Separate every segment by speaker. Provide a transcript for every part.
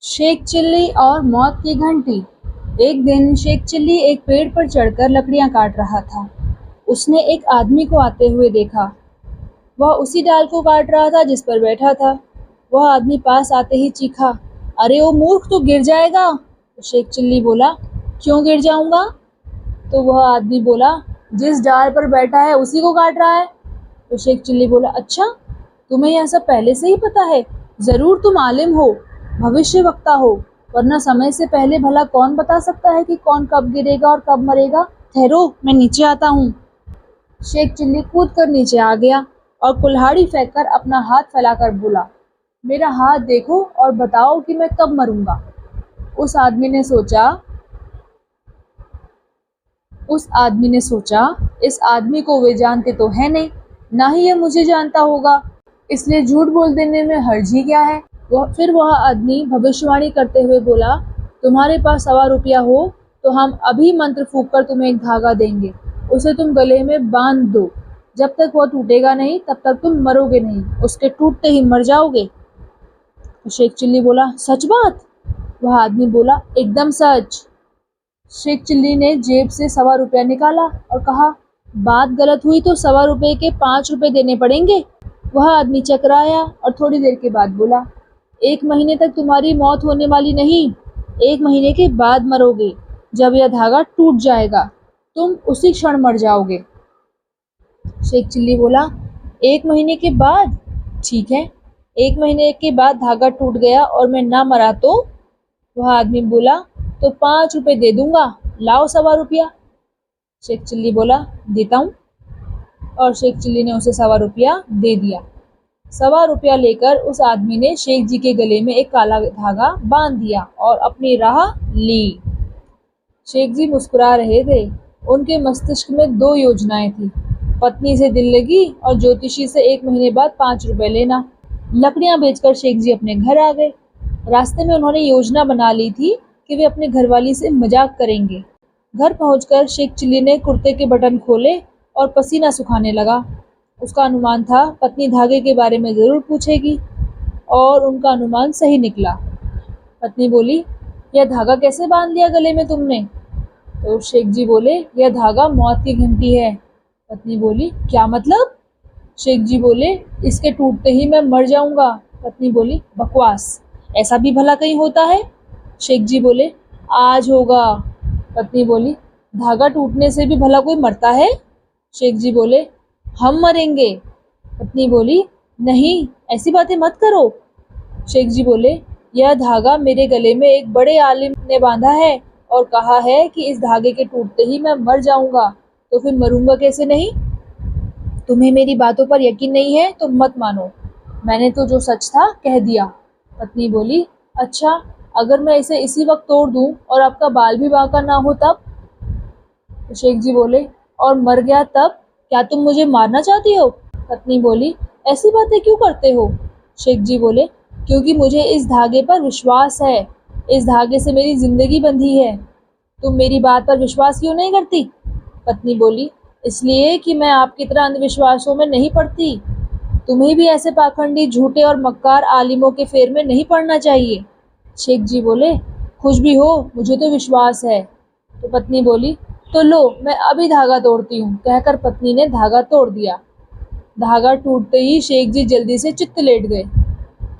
Speaker 1: Sheikh chilli और मौत की घंटी। एक दिन शेख चिल्ली एक पेड़ पर चढ़कर लकड़ियां काट रहा था। उसने एक आदमी को आते हुए देखा। वह उसी डाल को काट रहा था जिस पर बैठा था। वह आदमी पास आते ही चीखा, अरे ओ मूर्ख, तू गिर जाएगा। तो शेख चिल्ली बोला, क्यों गिर जाऊंगा? तो वह आदमी बोला, जिस डाल पर बैठा है उसी को काट रहा है। तो शेख चिल्ली बोला, अच्छा, तुम्हें यह सब पहले से ही पता है? जरूर तुम आलिम हो, भविष्य वक्ता हो, वरना समय से पहले भला कौन बता सकता है कि कौन कब गिरेगा और कब मरेगा। ठहरो, मैं नीचे आता हूँ। शेख चिल्ली कूद कर नीचे आ गया और कुल्हाड़ी फेंककर अपना हाथ फैलाकर बोला, मेरा हाथ देखो और बताओ कि मैं कब मरूंगा। उस आदमी ने सोचा इस आदमी को वे जानते तो है नहीं, ना ही यह मुझे जानता होगा, इसलिए झूठ बोल देने में हर्ज ही क्या है। फिर वह आदमी भविष्यवाणी करते हुए बोला, तुम्हारे पास 1.25 रुपया हो तो हम अभी मंत्र फूंक कर तुम्हें एक धागा देंगे, उसे तुम गले में बांध दो। जब तक वह टूटेगा नहीं तब तक तुम मरोगे नहीं, उसके टूटते ही मर जाओगे। तो शेख चिल्ली बोला, सच बात? वह आदमी बोला, एकदम सच। शेख चिल्ली ने जेब से 1.25 रुपया निकाला और कहा, बात गलत हुई तो 1.25 रुपये के 5 रुपये देने पड़ेंगे। वह आदमी चकराया और थोड़ी देर के बाद बोला, 1 महीने तक तुम्हारी मौत होने वाली नहीं, 1 महीने के बाद मरोगे। जब यह धागा टूट जाएगा तुम उसी क्षण मर जाओगे। शेख चिल्ली बोला, 1 महीने के बाद? ठीक है, 1 महीने के बाद धागा टूट गया और मैं ना मरा तो? वह आदमी बोला, तो 5 रुपये दे दूंगा, लाओ 1.25 रुपया। शेख चिल्ली बोला, देता हूँ। और शेख चिल्ली ने उसे 1.25 रुपया दे दिया। 1.25 रुपया लेकर उस आदमी ने शेख जी के गले में एक काला धागा बांध दिया और अपनी राह ली। शेख जी मुस्कुरा रहे थे। उनके मस्तिष्क में 2 योजनाएं थी, पत्नी से दिल लगी और ज्योतिषी से 1 महीने बाद 5 रुपए लेना। लकड़ियां बेचकर शेख जी अपने घर आ गए। रास्ते में उन्होंने योजना बना ली थी कि वे अपने घरवाली से मजाक करेंगे। घर पहुंचकर शेख चिल्ली ने कुर्ते के बटन खोले और पसीना सुखाने लगा। उसका अनुमान था पत्नी धागे के बारे में जरूर पूछेगी, और उनका अनुमान सही निकला। पत्नी बोली, यह धागा कैसे बांध लिया गले में तुमने? तो शेख जी बोले, यह धागा मौत की घंटी है। पत्नी बोली, क्या मतलब? शेख जी बोले, इसके टूटते ही मैं मर जाऊंगा। पत्नी बोली, बकवास, ऐसा भी भला कहीं होता है? शेख जी बोले, आज होगा। पत्नी बोली, धागा टूटने से भी भला कोई मरता है? शेख जी बोले, हम मरेंगे। पत्नी बोली, नहीं, ऐसी बातें मत करो। शेख जी बोले, यह धागा मेरे गले में एक बड़े आलिम ने बांधा है और कहा है कि इस धागे के टूटते ही मैं मर जाऊंगा, तो फिर मरूंगा कैसे नहीं? तुम्हें मेरी बातों पर यकीन नहीं है तो मत मानो, मैंने तो जो सच था कह दिया। पत्नी बोली, अच्छा, अगर मैं इसे इसी वक्त तोड़ दूं और आपका बाल भी बांका ना हो तब? तो शेख जी बोले, और मर गया तब? क्या तुम मुझे मारना चाहती हो? पत्नी बोली, ऐसी बातें क्यों करते हो? शेख जी बोले, क्योंकि मुझे इस धागे पर विश्वास है, इस धागे से मेरी जिंदगी बंधी है। तुम मेरी बात पर विश्वास क्यों नहीं करती? पत्नी बोली, इसलिए कि मैं आपकी तरह अंधविश्वासों में नहीं पड़ती। तुम्हें भी ऐसे पाखंडी, झूठे और मक्कार आलिमों के फेर में नहीं पड़ना चाहिए। शेख जी बोले, खुश भी हो, मुझे तो विश्वास है। तो पत्नी बोली, तो लो, मैं अभी धागा तोड़ती हूँ। कहकर पत्नी ने धागा तोड़ दिया। धागा टूटते ही शेख जी जल्दी से चित्त लेट गए।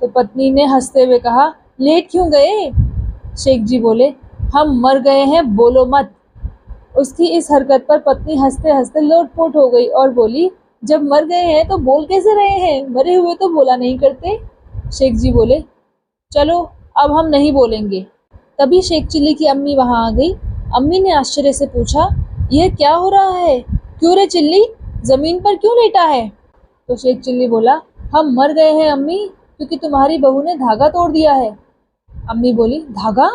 Speaker 1: तो पत्नी ने हंसते हुए कहा, लेट क्यों गए? शेख जी बोले, हम मर गए हैं, बोलो मत। उसकी इस हरकत पर पत्नी हंसते हंसते लोटपोट हो गई और बोली, जब मर गए हैं तो बोल कैसे रहे हैं? मरे हुए तो बोला नहीं करते। शेख जी बोले, चलो अब हम नहीं बोलेंगे। तभी शेख चिल्ली की अम्मी वहां आ गई। अम्मी ने आश्चर्य से पूछा, यह क्या हो रहा है? क्यों रे चिल्ली, जमीन पर क्यों लेटा है? तो शेख चिल्ली बोला, हम मर गए हैं अम्मी, क्योंकि तुम्हारी बहू ने धागा तोड़ दिया है। अम्मी बोली, धागा?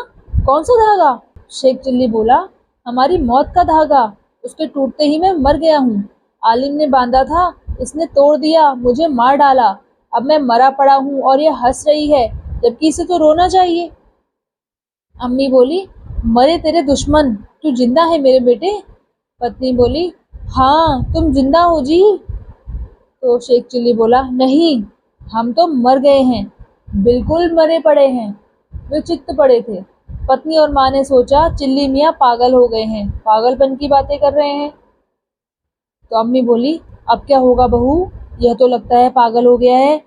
Speaker 1: कौन सा धागा? शेख चिल्ली बोला, हमारी मौत का धागा, उसके टूटते ही मैं मर गया हूँ। आलिम ने बांधा था, इसने तोड़ दिया, मुझे मार डाला। अब मैं मरा पड़ा हूँ और ये हंस रही है, जबकि इसे तो रोना चाहिए। अम्मी बोली, मरे तेरे दुश्मन, तू जिंदा है मेरे बेटे? पत्नी बोली, हाँ, तुम जिंदा हो जी। तो शेख चिल्ली बोला, नहीं, हम तो मर गए हैं, बिल्कुल मरे पड़े हैं। वे चित्त पड़े थे। पत्नी और माँ ने सोचा चिल्ली मियाँ पागल हो गए हैं, पागलपन की बातें कर रहे हैं। तो अम्मी बोली, अब क्या होगा बहू, यह तो लगता है पागल हो गया है।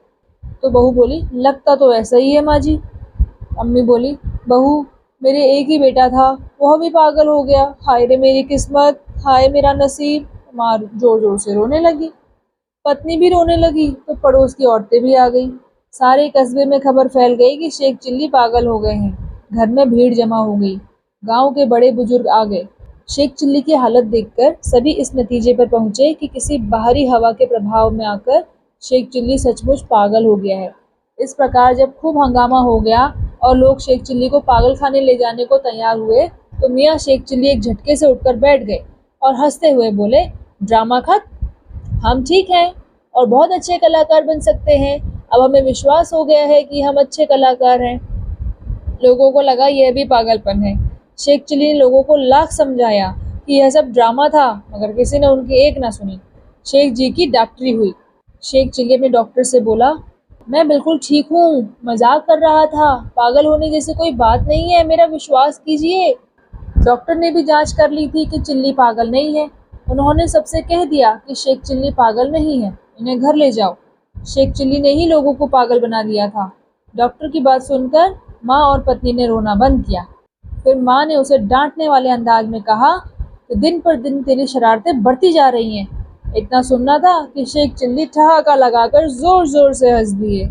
Speaker 1: तो बहू बोली, लगता तो ऐसा ही है माँ जी। अम्मी बोली, बहू मेरे एक ही बेटा था, वह भी पागल हो गया, हाय रे मेरी किस्मत, हाय मेरा नसीब। माँ जोर जोर से रोने लगी। पत्नी भी रोने लगी तो पड़ोस की औरतें भी आ गईं। सारे कस्बे में खबर फैल गई कि शेख चिल्ली पागल हो गए हैं। घर में भीड़ जमा हो गई। गांव के बड़े बुजुर्ग आ गए। शेख चिल्ली की हालत देखकर सभी इस नतीजे पर पहुंचे कि किसी बाहरी हवा के प्रभाव में आकर शेख चिल्ली सचमुच पागल हो गया है। इस प्रकार जब खूब हंगामा हो गया और लोग शेख चिल्ली को पागल खाने ले जाने को तैयार हुए, तो मियाँ शेख चिल्ली एक झटके से उठकर बैठ गए और हंसते हुए बोले, ड्रामा खत्म, हम ठीक हैं और बहुत अच्छे कलाकार बन सकते हैं। अब हमें विश्वास हो गया है कि हम अच्छे कलाकार हैं। लोगों को लगा यह भी पागलपन है। शेख चिल्ली ने लोगों को लाख समझाया कि यह सब ड्रामा था, मगर किसी ने उनकी एक ना सुनी। शेख जी की डॉक्टरी हुई। शेख चिल्ली अपने डॉक्टर से बोला, मैं बिल्कुल ठीक हूँ, मजाक कर रहा था, पागल होने जैसी कोई बात नहीं है, मेरा विश्वास कीजिए। डॉक्टर ने भी जांच कर ली थी कि चिल्ली पागल नहीं है। उन्होंने सबसे कह दिया कि शेख चिल्ली पागल नहीं है, इन्हें घर ले जाओ। शेख चिल्ली ने ही लोगों को पागल बना दिया था। डॉक्टर की बात सुनकर माँ और पत्नी ने रोना बंद किया। फिर माँ ने उसे डांटने वाले अंदाज में कहा कि दिन पर दिन तेरी शरारतें बढ़ती जा रही हैं। इतना सुनना था कि शेख चिल्ली ठहाका लगाकर जोर जोर से हंस दिए।